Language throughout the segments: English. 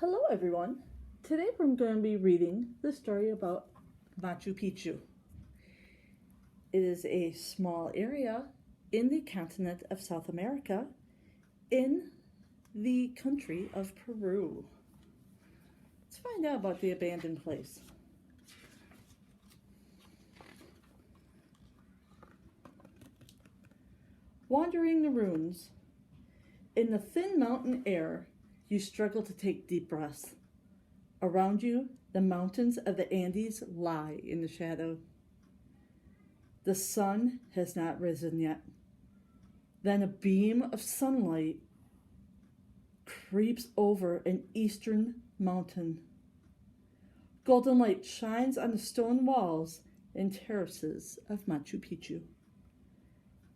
Hello everyone. Today we're going to be reading the story about Machu Picchu. It is a small area in the continent of South America in the country of Peru. Let's find out about the abandoned place. Wandering the ruins. In the thin mountain air, you struggle to take deep breaths. Around you, the mountains of the Andes lie in the shadow. The sun has not risen yet. Then a beam of sunlight creeps over an eastern mountain. Golden light shines on the stone walls and terraces of Machu Picchu.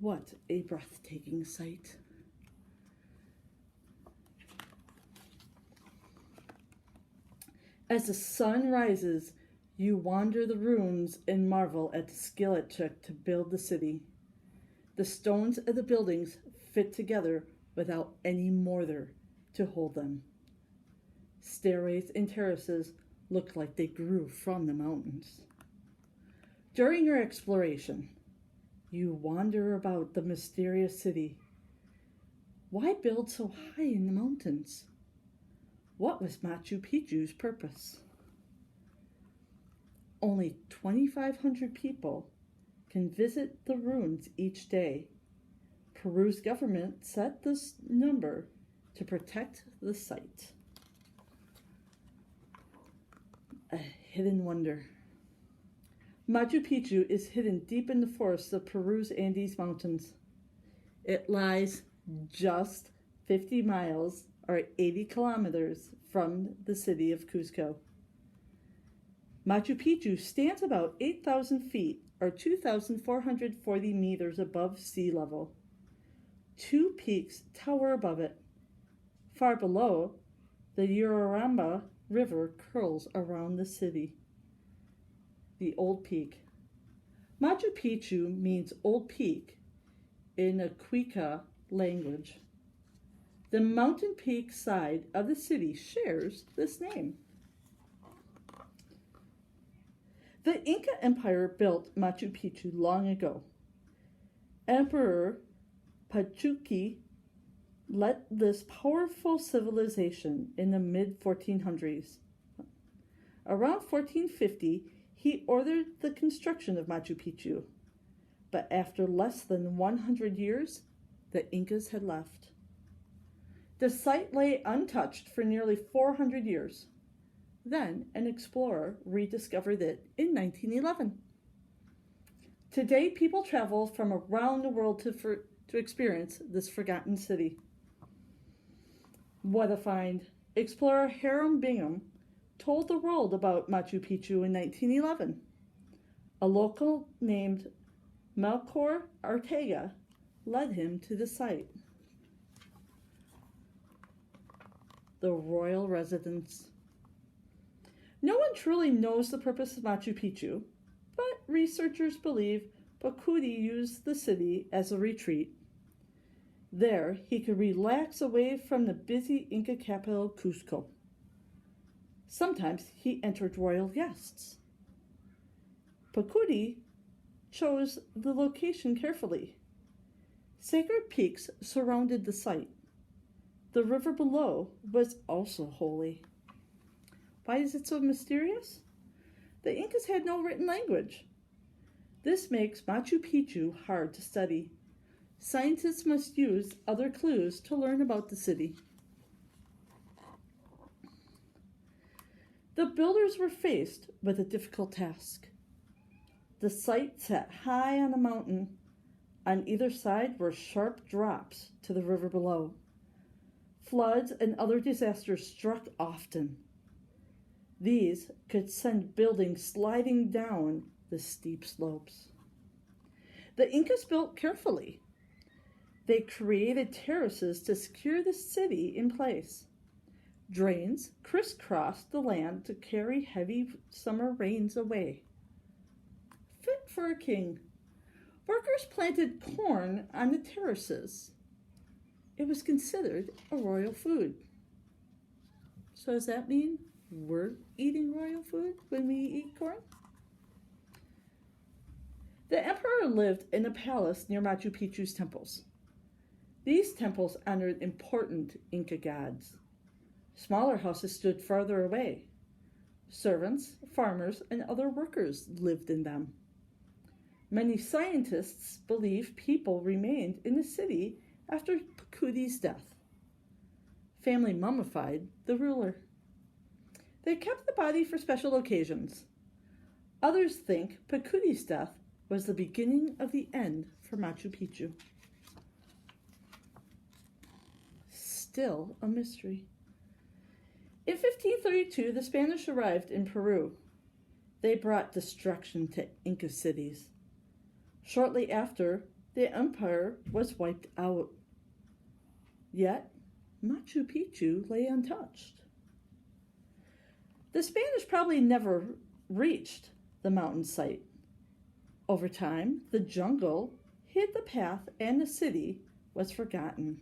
What a breathtaking sight. As the sun rises, you wander the ruins and marvel at the skill it took to build the city. The stones of the buildings fit together without any mortar to hold them. Stairways and terraces look like they grew from the mountains. During your exploration, you wander about the mysterious city. Why build so high in the mountains? What was Machu Picchu's purpose? Only 2,500 people can visit the ruins each day. Peru's government set this number to protect the site. A hidden wonder. Machu Picchu is hidden deep in the forests of Peru's Andes Mountains. It lies just 50 miles or 80 kilometers from the city of Cusco. Machu Picchu stands about 8,000 feet or 2,440 meters above sea level. Two peaks tower above it. Far below, the Urubamba River curls around the city. The Old Peak. Machu Picchu means Old Peak in a Quechua language. The mountain peak side of the city shares this name. The Inca Empire built Machu Picchu long ago. Emperor Pachuqui led this powerful civilization in the mid-1400s. Around 1450, he ordered the construction of Machu Picchu, but after less than 100 years, the Incas had left. The site lay untouched for nearly 400 years. Then an explorer rediscovered it in 1911. Today, people travel from around the world to experience this forgotten city. What a find! Explorer Hiram Bingham told the world about Machu Picchu in 1911. A local named Melchor Ortega led him to the site. The royal residence. No one truly knows the purpose of Machu Picchu, but researchers believe Pachuqui used the city as a retreat. There, he could relax away from the busy Inca capital, Cusco. Sometimes he entered royal guests. Pachuqui chose the location carefully. Sacred peaks surrounded the site. The river below was also holy. Why is it so mysterious? The Incas had no written language. This makes Machu Picchu hard to study. Scientists must use other clues to learn about the city. The builders were faced with a difficult task. The site sat high on a mountain. On either side were sharp drops to the river below. Floods and other disasters struck often. These could send buildings sliding down the steep slopes. The Incas built carefully. They created terraces to secure the city in place. Drains crisscrossed the land to carry heavy summer rains away. Fit for a king. Workers planted corn on the terraces. It was considered a royal food. So does that mean we're eating royal food when we eat corn? The emperor lived in a palace near Machu Picchu's temples. These temples honored important Inca gods. Smaller houses stood farther away. Servants, farmers, and other workers lived in them. Many scientists believe people remained in the city after Picchu's death. Family mummified the ruler. They kept the body for special occasions. Others think Picchu's death was the beginning of the end for Machu Picchu. Still a mystery. In 1532, the Spanish arrived in Peru. They brought destruction to Inca cities. Shortly after, the empire was wiped out. Yet, Machu Picchu lay untouched. The Spanish probably never reached the mountain site. Over time, the jungle hid the path and the city was forgotten.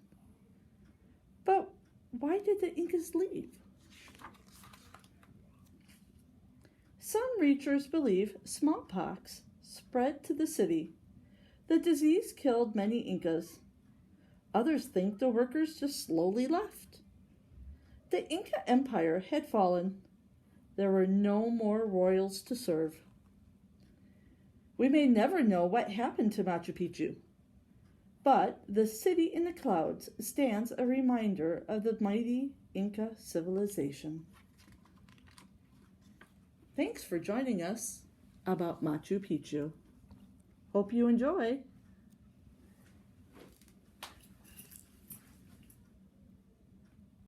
But why did the Incas leave? Some researchers believe smallpox spread to the city. The disease killed many Incas. Others think the workers just slowly left. The Inca Empire had fallen. There were no more royals to serve. We may never know what happened to Machu Picchu, but the city in the clouds stands a reminder of the mighty Inca civilization. Thanks for joining us about Machu Picchu. Hope you enjoy.